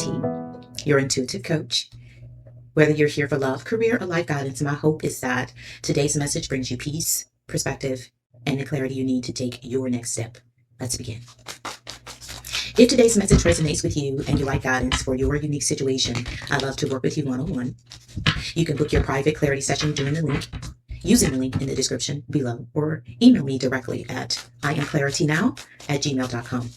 Clarity, your intuitive coach. Whether you're here for love, career, or life guidance, my hope is that today's message brings you peace, perspective, and the clarity you need to take your next step. Let's begin. If today's message resonates with you and you like guidance for your unique situation, I'd love to work with you one-on-one. You can book your private clarity session using the link in the description below, or email me directly at iamclaritynow@gmail.com.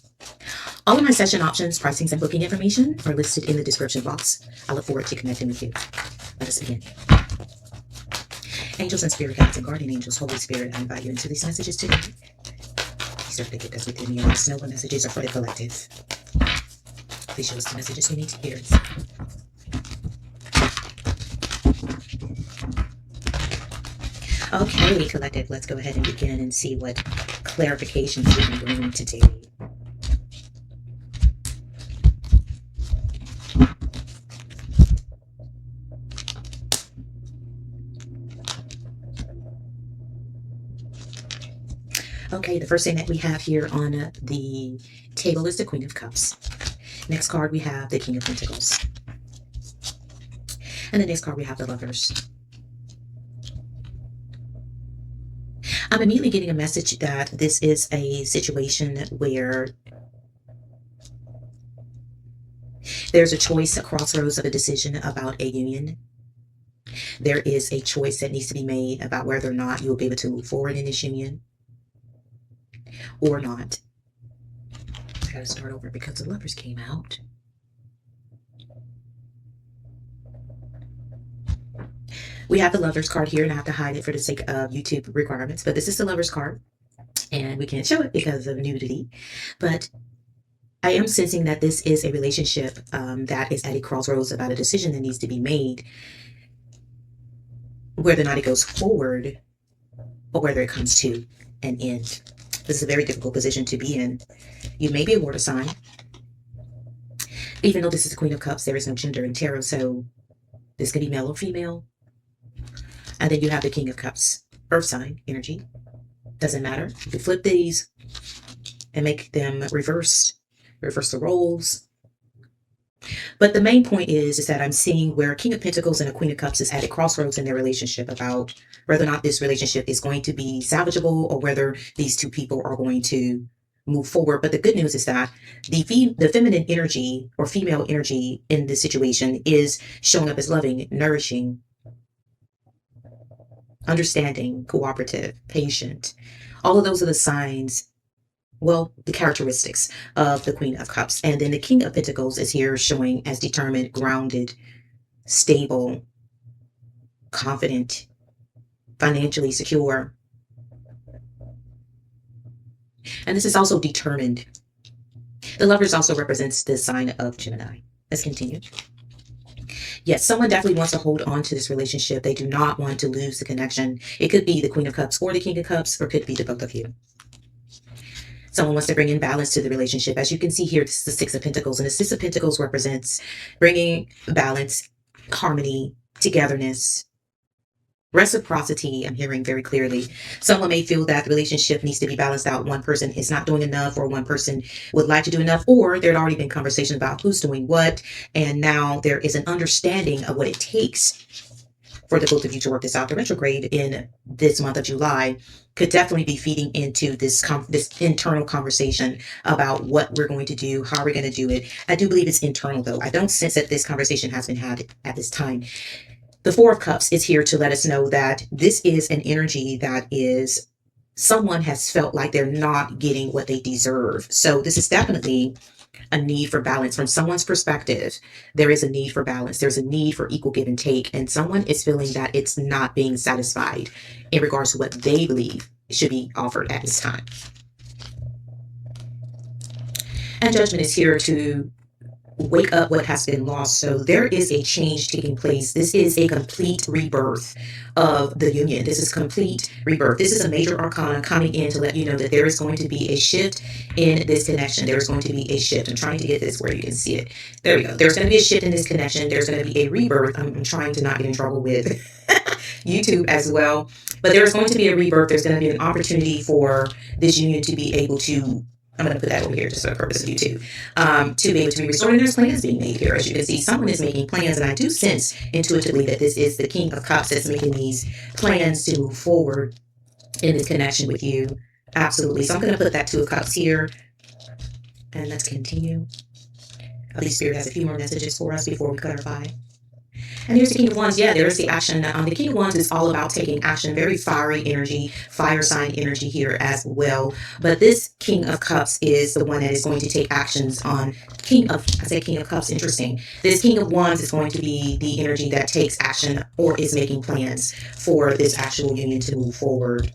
All of my session options, pricings, and booking information are listed in the description box. I look forward to connecting with you. Let us begin. Angels and spirit guides and guardian angels, Holy Spirit, I invite you into these messages today. Please don't forget us within me and let us know what messages are for the collective. Please show us the messages we need to hear. Okay, collective, let's go ahead and begin and see what clarifications we can bring today. Okay, the first thing that we have here on the table is the Queen of Cups. Next card, we have the King of Pentacles. And the next card, we have the Lovers. I'm immediately getting a message that this is a situation where there's a choice, a crossroads of a decision about a union. There is a choice that needs to be made about whether or not you'll be able to move forward in this union or not. I gotta start over because the Lovers came out. We have the Lovers card here, and I have to hide it for the sake of YouTube requirements, but this is the Lovers card, and we can't show it because of nudity. But I am sensing that this is a relationship that is at a crossroads about a decision that needs to be made, whether or not it goes forward or whether it comes to an end. This is a very difficult position to be in. You may be a water sign. Even though this is the Queen of Cups, there is no gender in tarot, so this could be male or female. And then you have the King of Cups, earth sign energy. Doesn't matter. You can flip these and make them reverse the roles. But the main point is that I'm seeing where King of Pentacles and a Queen of Cups is at a crossroads in their relationship about whether or not this relationship is going to be salvageable or whether these two people are going to move forward. But the good news is that the feminine energy or female energy in this situation is showing up as loving, nourishing, understanding, cooperative, patient. All of those are the signs, well, the characteristics of the Queen of Cups. And then the King of Pentacles is here showing as determined, grounded, stable, confident, financially secure. And this is also determined. The Lovers also represents the sign of Gemini. Let's continue. Yes, someone definitely wants to hold on to this relationship. They do not want to lose the connection. It could be the Queen of Cups or the King of Cups, or it could be the both of you. Someone wants to bring in balance to the relationship. As you can see here, this is the Six of Pentacles, and the Six of Pentacles represents bringing balance, harmony, togetherness, reciprocity. I'm hearing very clearly. Someone may feel that the relationship needs to be balanced out. One person is not doing enough, or one person would like to do enough, or there had already been conversation about who's doing what, and now there is an understanding of what it takes for the both of you to work this out. The retrograde in this month of July could definitely be feeding into this internal conversation about what we're going to do, how we're going to do it. I do believe it's internal, though. I don't sense that this conversation has been had at this time. The Four of Cups is here to let us know that this is an energy that is, someone has felt like they're not getting what they deserve. So this is definitely a need for balance. From someone's perspective, there is a need for balance. There's a need for equal give and take. And someone is feeling that it's not being satisfied in regards to what they believe should be offered at this time. And Judgment is here to wake up what has been lost. So there is a change taking place. This is a complete rebirth of the union. This is complete rebirth. This is a major arcana coming in to let you know that there is going to be a shift in this connection. There's going to be a shift. I'm trying to get this where you can see it. There we go. There's going to be a shift in this connection. There's going to be a rebirth. I'm trying to not get in trouble with YouTube as well. But there's going to be a rebirth. There's going to be an opportunity for this union to be able to I'm going to put that over here just for the purpose of YouTube. To be able to be restored, and there's plans being made here. As you can see, someone is making plans, and I do sense intuitively that this is the King of Cups that's making these plans to move forward in this connection with you. Absolutely. So I'm going to put that Two of Cups here, and let's continue. Holy Spirit has a few more messages for us before we clarify. And here's the King of Wands. Yeah, there's the action. The King of Wands is all about taking action. Very fiery energy, fire sign energy here as well. But this King of Cups is the one that is going to take actions on King of Cups. Interesting. This King of Wands is going to be the energy that takes action or is making plans for this actual union to move forward.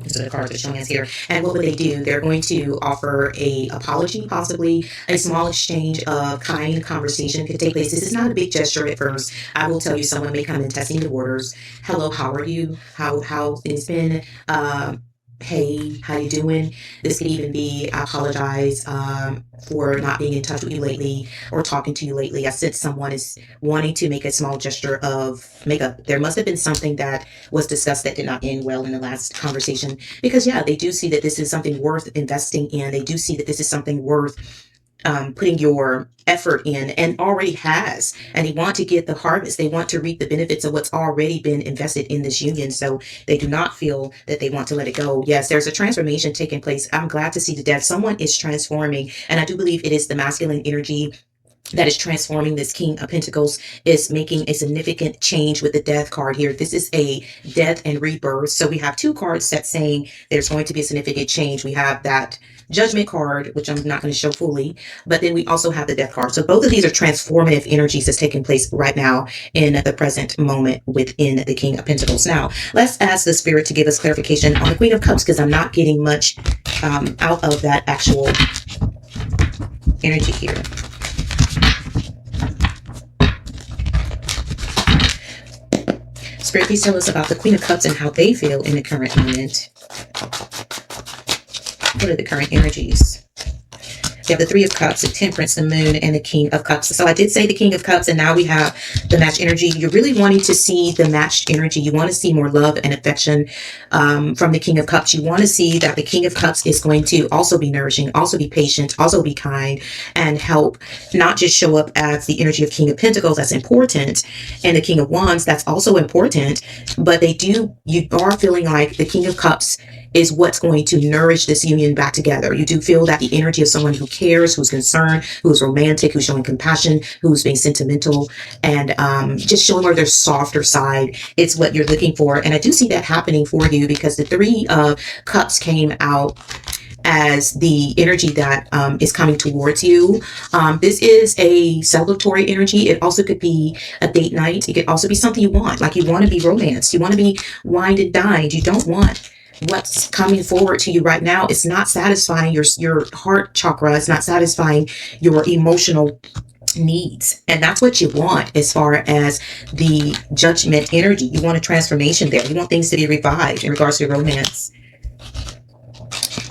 So the cards are showing us here. And what would they do? They're going to offer a apology, possibly a small exchange of kind conversation could take place. This is not a big gesture at first. I will tell you, someone may come in testing the waters. Hello, how are you? How things been? Hey, how you doing? This could even be, I apologize for not being in touch with you lately or talking to you lately. I sense someone is wanting to make a small gesture of makeup. There must have been something that was discussed that did not end well in the last conversation, because yeah, they do see that this is something worth investing in. They do see that this is something worth putting your effort in, and already has, and they want to get the harvest. They want to reap the benefits of what's already been invested in this union. So they do not feel that they want to let it go. Yes, there's a transformation taking place. I'm glad to see the Death. Someone is transforming, and I do believe it is the masculine energy that is transforming. This King of Pentacles is making a significant change with the Death card here. This is a death and rebirth. So we have two cards that's saying there's going to be a significant change. We have that Judgment card, which I'm not going to show fully, but then we also have the Death card. So both of these are transformative energies that's taking place right now in the present moment within the King of Pentacles. Now, let's ask the Spirit to give us clarification on the Queen of Cups, because I'm not getting much out of that actual energy here. Spirit, please tell us about the Queen of Cups and how they feel in the current moment. What are the current energies? We have the Three of Cups, the Temperance, the Moon, and the King of Cups. So I did say the King of Cups, and now we have the matched energy. You're really wanting to see the matched energy. You want to see more love and affection from the King of Cups. You want to see that the King of Cups is going to also be nourishing, also be patient, also be kind, and help not just show up as the energy of King of Pentacles. That's important. And the King of Wands, that's also important. But you are feeling like the King of Cups is what's going to nourish this union back together. You do feel that the energy of someone who cares, who's concerned, who's romantic, who's showing compassion, who's being sentimental, and just showing more their softer side. It's what you're looking for. And I do see that happening for you, because the Three of Cups came out as the energy that is coming towards you. This is a celebratory energy. It also could be a date night. It could also be something you want, like you want to be romanced. You want to be wined and dined. You don't want what's coming forward to you right now. It's not satisfying your heart chakra. It's not satisfying your emotional needs. And that's what you want as far as the Judgment energy. You want a transformation there. You want things to be revived in regards to romance.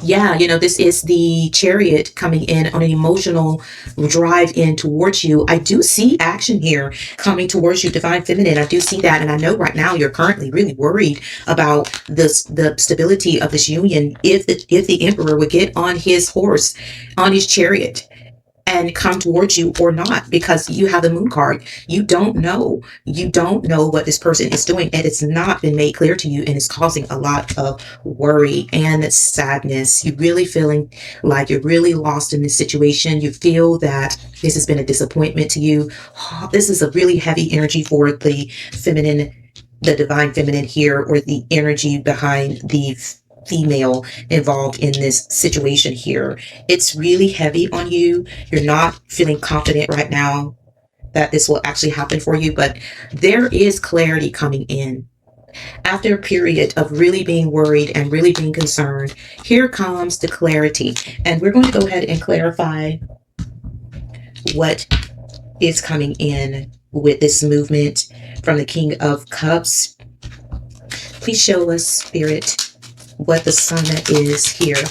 Yeah, this is the Chariot coming in on an emotional drive in towards you. I do see action here coming towards you, Divine Feminine. I do see that. And I know right now you're currently really worried about the stability of this union. If the Emperor would get on his horse, on his chariot, and come towards you or not, because you have the Moon card. You don't know what this person is doing, and it's not been made clear to you, and it's causing a lot of worry and sadness. You're really feeling like you're really lost in this situation. You feel that this has been a disappointment to you. This is a really heavy energy for the feminine, the Divine Feminine here, or the energy behind the female involved in this situation here. It's really heavy on you. You're not feeling confident right now that this will actually happen for you, but there is clarity coming in. After a period of really being worried and really being concerned, here comes the clarity. And we're going to go ahead and clarify what is coming in with this movement from the King of Cups. Please show us, Spirit, what the Sun is here.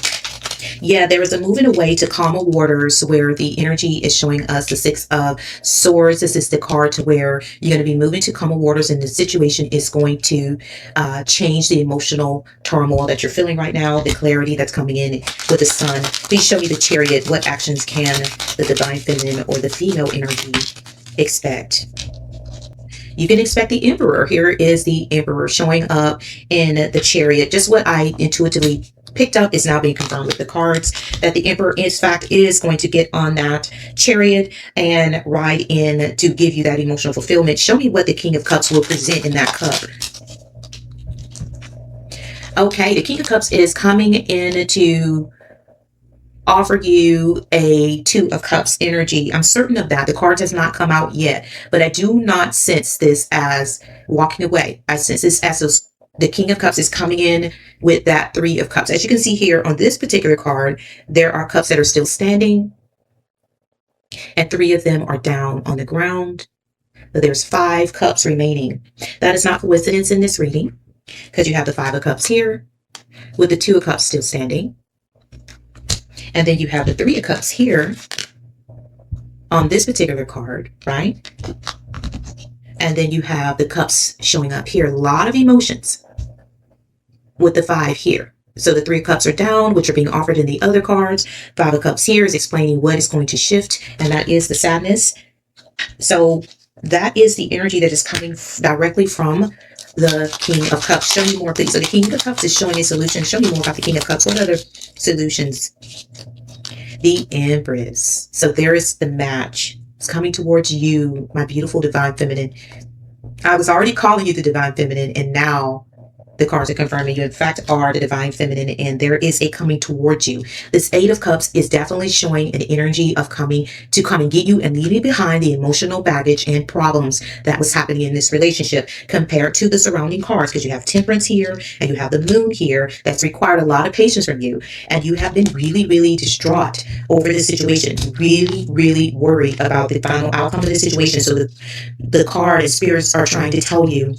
Yeah, there is a moving away to calmer waters where the energy is showing us the Six of Swords. This is the card to where you're going to be moving to calmer waters, and the situation is going to change the emotional turmoil that you're feeling right now, the clarity that's coming in with the sun. Please show me the Chariot. What actions can the divine feminine or the female energy expect? You can expect the Emperor. Here is the Emperor showing up in the Chariot. Just what I intuitively picked up is now being confirmed with the cards, that the Emperor in fact is going to get on that chariot and ride in to give you that emotional fulfillment. Show me what the King of Cups will present in that cup. Okay, the King of Cups is coming in to offer you a Two of Cups energy. I'm certain of that. The card has not come out yet, but I do not sense this as walking away. I sense this as the King of Cups is coming in with that Three of Cups. As you can see here on this particular card, there are cups that are still standing, and 3 of them are down on the ground. But there's 5 cups remaining. That is not coincidence in this reading, because you have the 5 of Cups here with the 2 of Cups still standing. And then you have the 3 of Cups here on this particular card, right? And then you have the cups showing up here. A lot of emotions with the 5 here. So the 3 of Cups are down, which are being offered in the other cards. 5 of Cups here is explaining what is going to shift, and that is the sadness. So that is the energy that is coming directly from the King of Cups. Show me more, please. So the King of Cups is showing a solution. Show me more about the King of Cups. What other solutions? The Empress. So there is the match. It's coming towards you, my beautiful divine feminine. I was already calling you the divine feminine, and now the cards are confirming you in fact are the divine feminine, and there is a coming towards you. This 8 of Cups is definitely showing an energy of coming to come and get you and leaving behind the emotional baggage and problems that was happening in this relationship compared to the surrounding cards, because you have Temperance here and you have the Moon here. That's required a lot of patience from you, and you have been really, really distraught over this situation, really, really worried about the final outcome of the situation. So the card and spirits are trying to tell you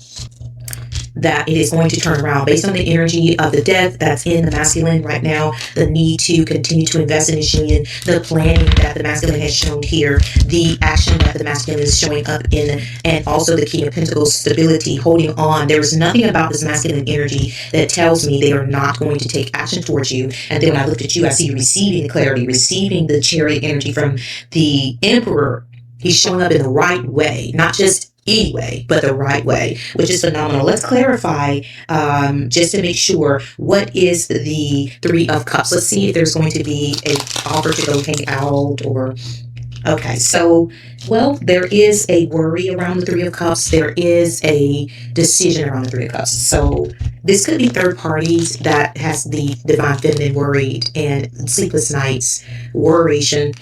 that it is going to turn around based on the energy of the death that's in the masculine right now, the need to continue to invest in this union, the planning that the masculine has shown here, the action that the masculine is showing up in, and also the King of Pentacles, stability, holding on. There is nothing about this masculine energy that tells me they are not going to take action towards you. And then when I looked at you, I see you receiving the clarity, receiving the Chariot energy from the Emperor. He's showing up in the right way, not just any way, but the right way, which is phenomenal. Let's clarify, just to make sure, what is the 3 of Cups? Let's see if there's going to be a offer to go hang out, or okay. So, well, there is a worry around the 3 of Cups. There is a decision around the 3 of Cups. So this could be third parties that has the divine feminine worried, and sleepless nights, worration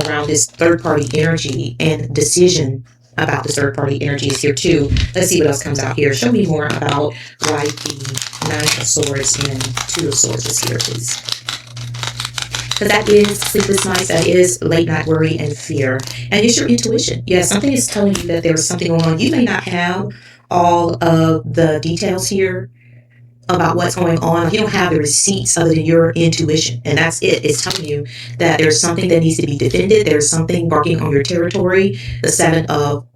around this third party energy, and decision about the third party energy is here too. Let's see what else comes out here. Show me more about why the 9 of Swords and 2 of Swords is here, please. Because that is sleepless nights, that is late night worry and fear. And it's your intuition. Yeah, something is telling you that there's something going on. You may not have all of the details here about what's going on. You don't have the receipts other than your intuition, and that's it. It's telling you that there's something that needs to be defended. There's something barking on your territory. The 7 of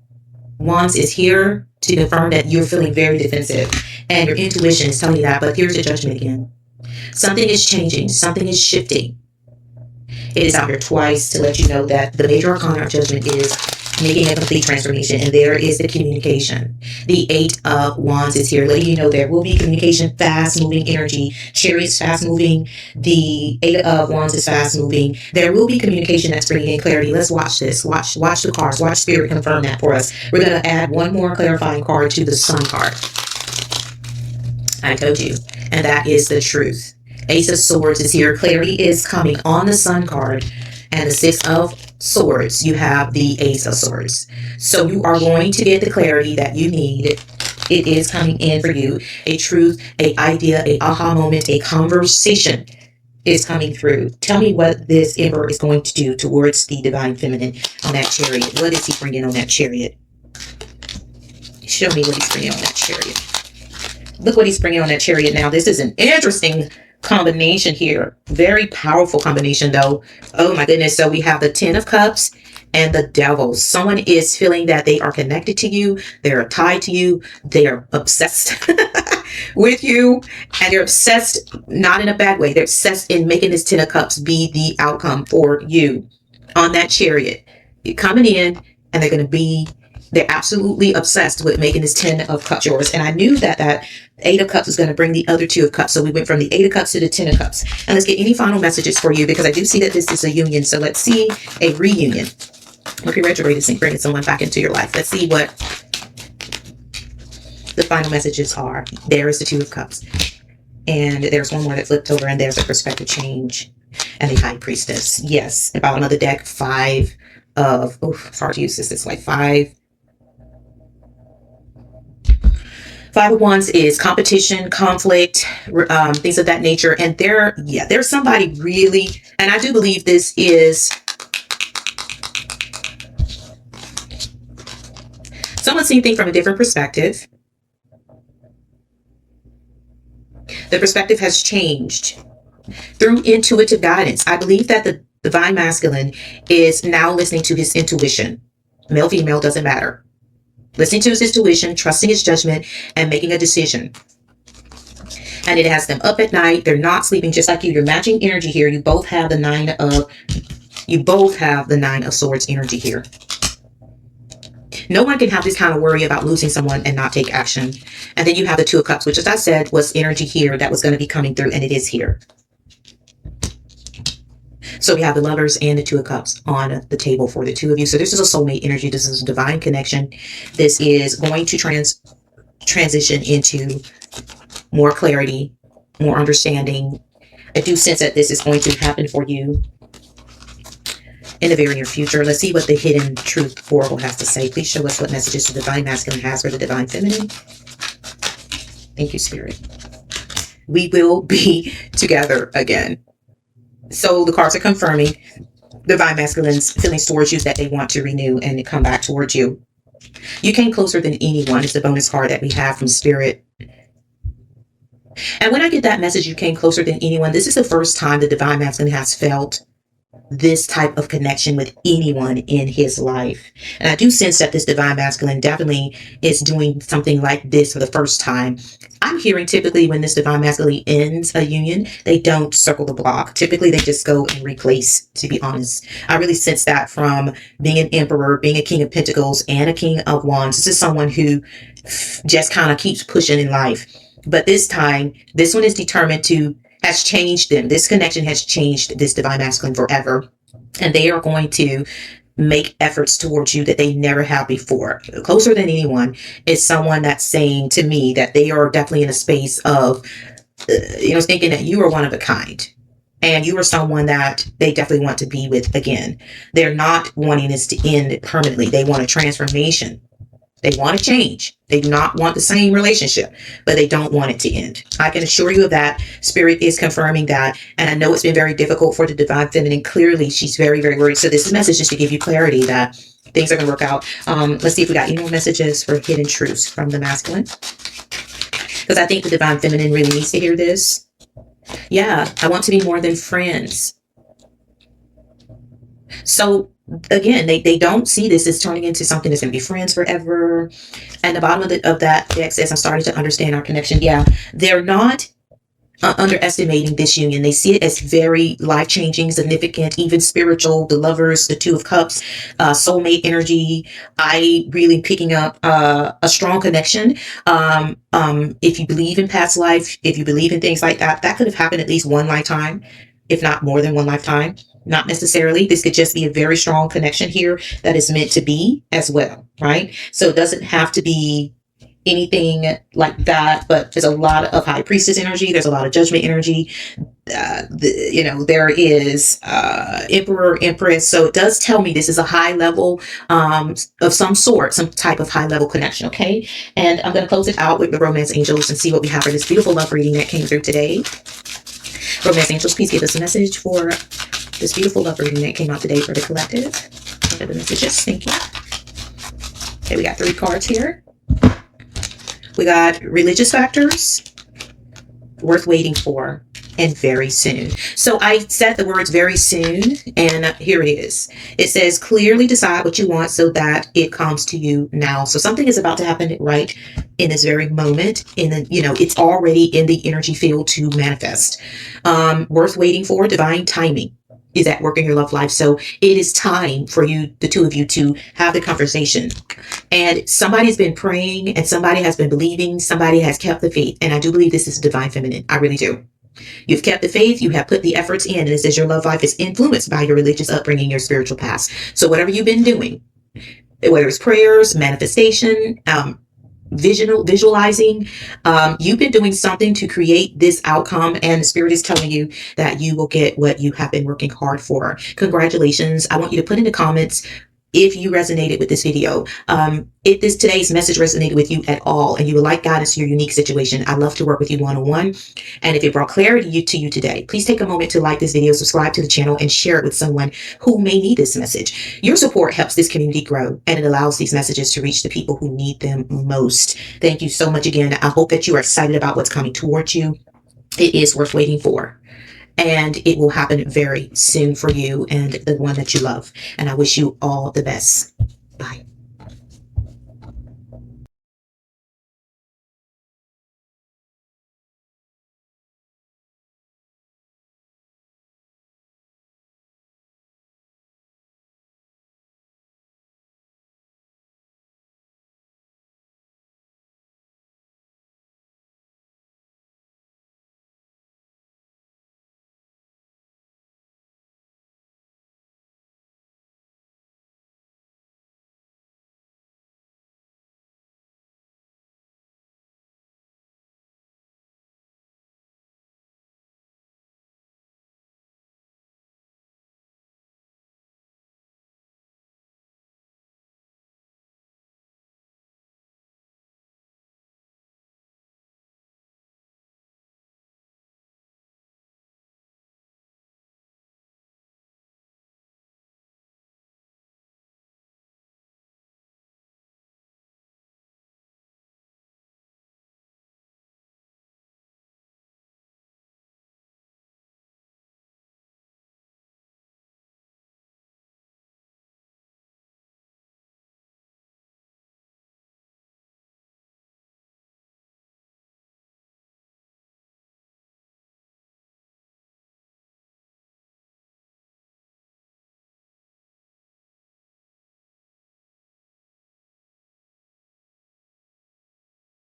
Wands is here to confirm that you're feeling very defensive, and your intuition is telling you that. But here's the Judgment again. Something is changing. Something is shifting. It is out here twice to let you know that the major arcana of Judgment is making a complete transformation, and there is the communication. The 8 of Wands is here, letting you know there will be communication, fast-moving energy. Chariot's fast-moving. The 8 of Wands is fast-moving. There will be communication that's bringing in clarity. Let's watch this. Watch the cards. Watch Spirit confirm that for us. We're going to add one more clarifying card to the Sun card. I told you. And that is the Truth. Ace of Swords is here. Clarity is coming on the Sun card. And the 6 of Swords, you have the Ace of Swords. So you are going to get the clarity that you need. It is coming in for you. A truth, a idea, a aha moment, a conversation is coming through. Tell me what this Emperor is going to do towards the divine feminine on that chariot. What is he bringing on that chariot? Show me what he's bringing on that chariot. Look what he's bringing on that chariot now. This is an interesting combination here. Very powerful combination though. Oh my goodness. So we have the 10 of Cups and the Devil. Someone is feeling that they are connected to you. They're tied to you. They are obsessed with you. And they're obsessed, not in a bad way. They're obsessed in making this 10 of Cups be the outcome for you on that Chariot. You're coming in and they're absolutely obsessed with making this 10 of Cups yours. And I knew that that 8 of Cups was going to bring the other 2 of Cups. So we went from the 8 of Cups to the 10 of Cups. And let's get any final messages for you, because I do see that this is a union. So let's see a reunion. Mercury retrograde is bringing someone back into your life. Let's see what the final messages are. There is the 2 of Cups. And there's one more that flipped over, and there's a perspective change. And the High Priestess. Yes. The bottom of the deck, 5 of, it's hard to use this. It's like 5 of Wands is competition, conflict, things of that nature. And there's somebody really, and I do believe this is someone seeing things from a different perspective. The perspective has changed through intuitive guidance. I believe that the divine masculine is now listening to his intuition. Male, female, doesn't matter. Listening to his intuition, trusting his judgment, and making a decision. And it has them up at night. They're not sleeping, just like you. You're matching energy here. You both have the 9 of Swords energy here. No one can have this kind of worry about losing someone and not take action. And then you have the 2 of Cups, which, as I said, was energy here that was going to be coming through, and it is here. So we have the Lovers and the 2 of Cups on the table for the 2 of you. So this is a soulmate energy. This is a divine connection. This is going to transition into more clarity, more understanding. I do sense that this is going to happen for you in the very near future. Let's see what the Hidden Truth Oracle has to say. Please show us what messages the divine masculine has for the divine feminine. Thank you, Spirit. We will be together again. So the cards are confirming divine masculine's feelings towards you, that they want to renew and come back towards you. You came closer than anyone. It's the bonus card that we have from Spirit. And when I get that message, you came closer than anyone, this is the first time the divine masculine has felt this type of connection with anyone in his life. And I do sense that this divine masculine definitely is doing something like this for the first time. I'm hearing typically when this divine masculine ends a union, they don't circle the block. Typically they just go and replace, to be honest. I really sense that from being an Emperor, being a King of Pentacles, and a King of Wands. This is someone who just kind of keeps pushing in life. But this time, this one is determined to, has changed them. This connection has changed this divine masculine forever. And they are going to make efforts towards you that they never have before. Closer than anyone is someone that's saying to me that they are definitely in a space of, thinking that you are one of a kind. And you are someone that they definitely want to be with again. They're not wanting this to end permanently. They want a transformation. They want to change. They do not want the same relationship, but they don't want it to end. I can assure you of that. Spirit is confirming that. And I know it's been very difficult for the divine feminine. Clearly, she's very, very worried. So this message is to give you clarity that things are going to work out. Let's see if we got any more messages for hidden truths from the masculine. Because I think the divine feminine really needs to hear this. Yeah, I want to be more than friends. So again, they don't see this as turning into something that's going to be friends forever. And the bottom of that deck says, I'm starting to understand our connection. Yeah, they're not underestimating this union. They see it as very life-changing, significant, even spiritual. The Lovers, the 2 of Cups, soulmate energy. I really picking up a strong connection. If you believe in past life, if you believe in things like that, that could have happened at least one lifetime, if not more than one lifetime. Not necessarily. This could just be a very strong connection here that is meant to be as well, right? So it doesn't have to be anything like that, but there's a lot of High Priestess energy. There's a lot of Judgment energy. There is Emperor, Empress. So it does tell me this is a high level of some sort, some type of high level connection, okay? And I'm going to close it out with the Romance Angels and see what we have for this beautiful love reading that came through today. Romance Angels, please give us a message for this beautiful love reading that came out today for the collective. Look at the messages. Thank you. Okay, we got 3 cards here. We got religious factors, worth waiting for. and very soon. So I said the words very soon, and here it is. It says clearly decide what you want so that it comes to you now. So something is about to happen right in this very moment. In the, it's already in the energy field to manifest. Worth waiting for. Divine timing is at work in your love life. So it is time for you, the two of you, to have the conversation. And somebody's been praying and somebody has been believing. Somebody has kept the faith. And I do believe this is divine feminine. I really do. You've kept the faith, you have put the efforts in, and it says your love life is influenced by your religious upbringing, your spiritual past. So whatever you've been doing, whether it's prayers, manifestation, visualizing, you've been doing something to create this outcome, and the spirit is telling you that you will get what you have been working hard for. Congratulations. I want you to put in the comments if you resonated with this video. If today's message resonated with you at all and you would like guidance to your unique situation, I'd love to work with you one-on-one. And if it brought clarity to you today, please take a moment to like this video, subscribe to the channel, and share it with someone who may need this message. Your support helps this community grow, and it allows these messages to reach the people who need them most. Thank you so much again. I hope that you are excited about what's coming towards you. It is worth waiting for. And it will happen very soon for you and the one that you love. And I wish you all the best. Bye.